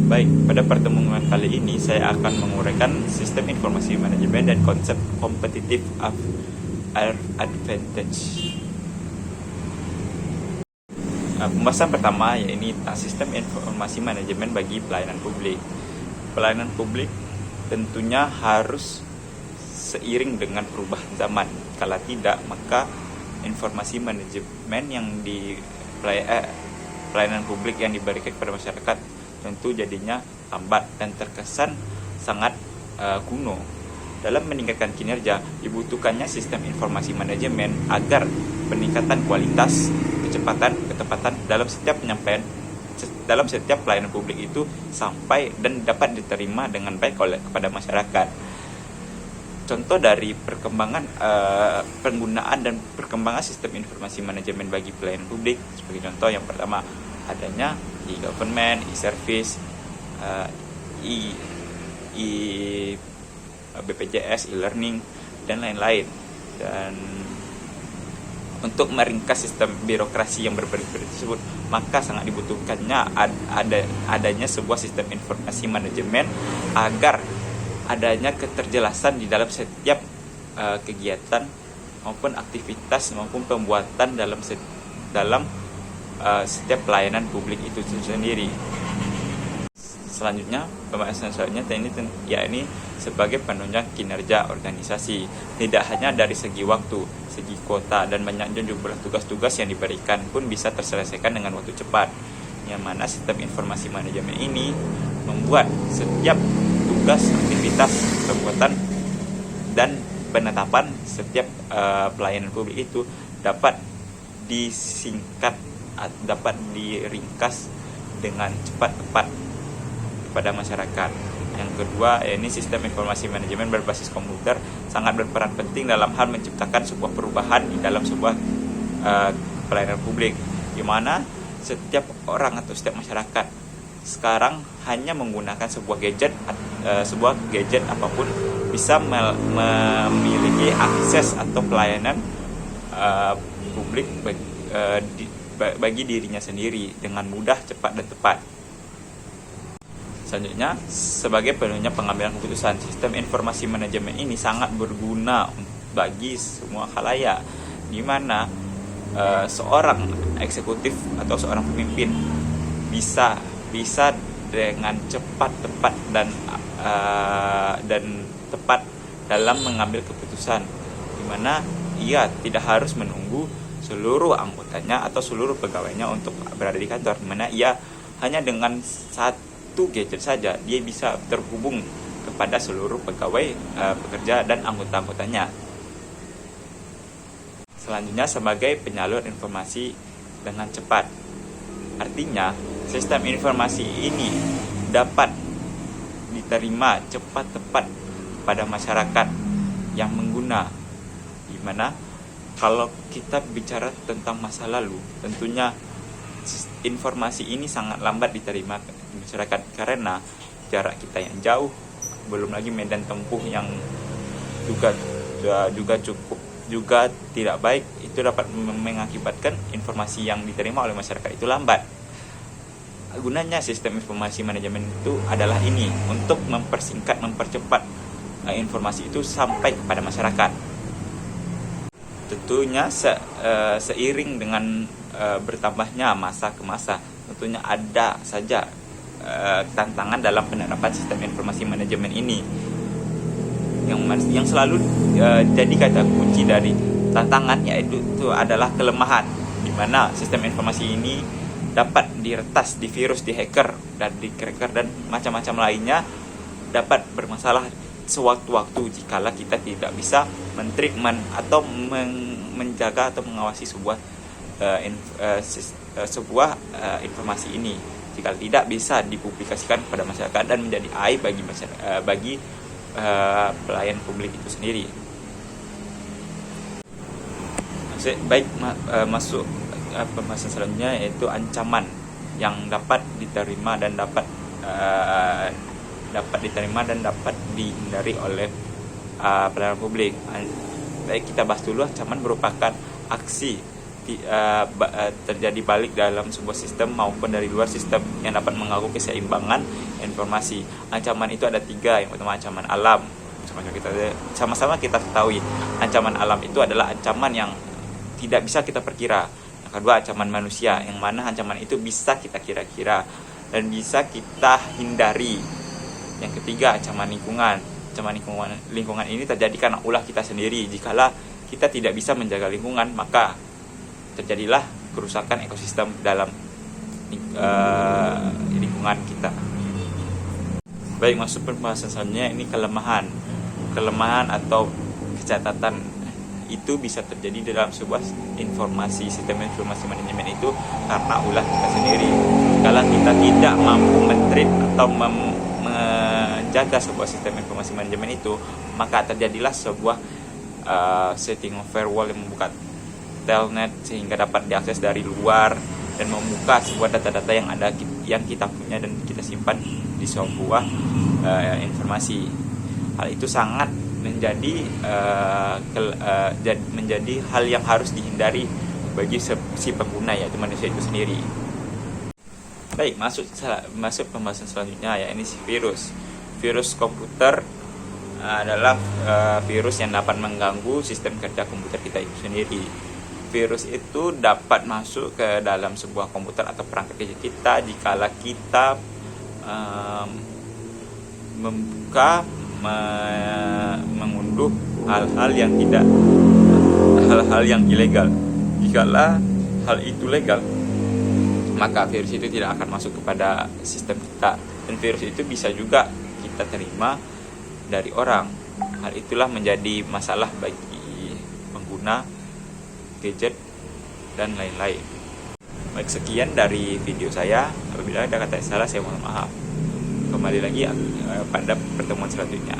Baik, pada pertemuan kali ini saya akan menguraikan sistem informasi manajemen dan konsep competitive advantage. Pembahasan pertama yaitu tentang sistem informasi manajemen bagi pelayanan publik. Pelayanan publik tentunya harus seiring dengan perubahan zaman. Kalau tidak, maka informasi manajemen yang di pelayanan publik yang diberikan kepada masyarakat tentu jadinya lambat dan terkesan sangat kuno. Dalam meningkatkan kinerja, dibutuhkannya sistem informasi manajemen agar peningkatan kualitas, kecepatan, ketepatan dalam setiap penyampaian dalam setiap pelayanan publik itu sampai dan dapat diterima dengan baik oleh kepada masyarakat. Contoh dari perkembangan penggunaan dan perkembangan sistem informasi manajemen bagi pelayanan publik, sebagai contoh yang pertama adanya e-government, e-service, BPJS, e-learning, dan lain-lain. Dan untuk meringkas sistem birokrasi yang berbeda tersebut, maka sangat dibutuhkannya adanya sebuah sistem informasi manajemen agar adanya keterjelasan di dalam setiap kegiatan maupun aktivitas maupun pembuatan dalam setiap pelayanan publik itu sendiri. Selanjutnya, pembahasan selanjutnya ini sebagai penunjang kinerja organisasi, tidak hanya dari segi waktu, segi kuota, dan banyaknya jumlah tugas-tugas yang diberikan pun bisa terselesaikan dengan waktu cepat. Yang mana sistem informasi manajemen ini membuat setiap tugas, aktivitas, pembuatan, dan penetapan setiap pelayanan publik itu dapat disingkat, dapat diringkas dengan cepat tepat kepada masyarakat. Yang kedua, ini sistem informasi manajemen berbasis komputer sangat berperan penting dalam hal menciptakan sebuah perubahan di dalam sebuah pelayanan publik, di mana setiap orang atau setiap masyarakat sekarang hanya menggunakan sebuah gadget apapun bisa memiliki akses atau pelayanan publik bagi dirinya sendiri dengan mudah, cepat, dan tepat. Selanjutnya, sebagai penunjang pengambilan keputusan, sistem informasi manajemen ini sangat berguna bagi semua khalayak, di mana seorang eksekutif atau seorang pemimpin bisa dengan cepat, tepat, dan tepat dalam mengambil keputusan, di mana ia tidak harus menunggu seluruh anggotanya atau seluruh pegawainya untuk berada di kantor, di mana ia hanya dengan satu gadget saja dia bisa terhubung kepada seluruh pegawai, pekerja, dan anggota-anggotanya. Selanjutnya, sebagai penyalur informasi dengan cepat, artinya sistem informasi ini dapat diterima cepat tepat pada masyarakat yang mengguna, di mana kalau kita bicara tentang masa lalu, tentunya informasi ini sangat lambat diterima masyarakat karena jarak kita yang jauh, belum lagi medan tempuh yang juga tidak baik, itu dapat mengakibatkan informasi yang diterima oleh masyarakat itu lambat. Gunanya sistem informasi manajemen itu adalah ini, untuk mempersingkat, mempercepat informasi itu sampai kepada masyarakat. Tentunya seiring dengan bertambahnya masa ke masa, tentunya ada saja tantangan dalam penerapan sistem informasi manajemen ini yang selalu jadi kata kunci dari tantangan, yaitu itu adalah kelemahan, di mana sistem informasi ini dapat diretas, di virus, di hacker, dan di cracker, dan macam-macam lainnya dapat bermasalah sewaktu-waktu jikalau kita tidak bisa mentreatment atau menjaga atau mengawasi sebuah informasi ini. Jika tidak bisa dipublikasikan kepada masyarakat dan menjadi aib bagi pelayan publik itu sendiri. Baik, masuk pembahasan selanjutnya, yaitu ancaman yang dapat diterima dan dapat dihindari oleh pelayanan publik. Baik, kita bahas dulu. Ancaman merupakan aksi terjadi balik dalam sebuah sistem maupun dari luar sistem yang dapat mengganggu keseimbangan informasi. Ancaman itu ada 3. Yang pertama ancaman alam, sama-sama kita ketahui ancaman alam itu adalah ancaman yang tidak bisa kita perkira. Yang kedua ancaman manusia, yang mana ancaman itu bisa kita kira-kira dan bisa kita hindari. Yang ketiga ancaman lingkungan. Ancaman lingkungan ini terjadi karena ulah kita sendiri. Jikalau kita tidak bisa menjaga lingkungan, maka terjadilah kerusakan ekosistem dalam lingkungan kita. Baik, masuk pembahasan selanjutnya, ini kelemahan atau kecacatan itu bisa terjadi dalam sebuah sistem informasi manajemen itu karena ulah kita sendiri. Kalau kita tidak mampu men-treat atau menjaga sebuah sistem informasi manajemen itu, maka terjadilah sebuah setting of firewall yang membuka telnet sehingga dapat diakses dari luar dan membuka sebuah data-data yang kita punya dan kita simpan di sebuah informasi. Hal itu sangat menjadi hal yang harus dihindari bagi si pengguna, yaitu manusia itu sendiri. Baik, masuk pembahasan selanjutnya, ya ini si virus komputer adalah virus yang dapat mengganggu sistem kerja komputer kita itu sendiri. Virus itu dapat masuk ke dalam sebuah komputer atau perangkat kerja kita jikalau kita membuka, mengunduh hal-hal yang ilegal. Jikalau hal itu legal, maka virus itu tidak akan masuk kepada sistem kita, dan virus itu bisa juga kita terima dari orang. Hal itulah menjadi masalah bagi pengguna gadget dan lain-lain. Baik, sekian dari video saya. Apabila ada kata yang salah, saya mohon maaf. Kembali lagi pada pertemuan selanjutnya.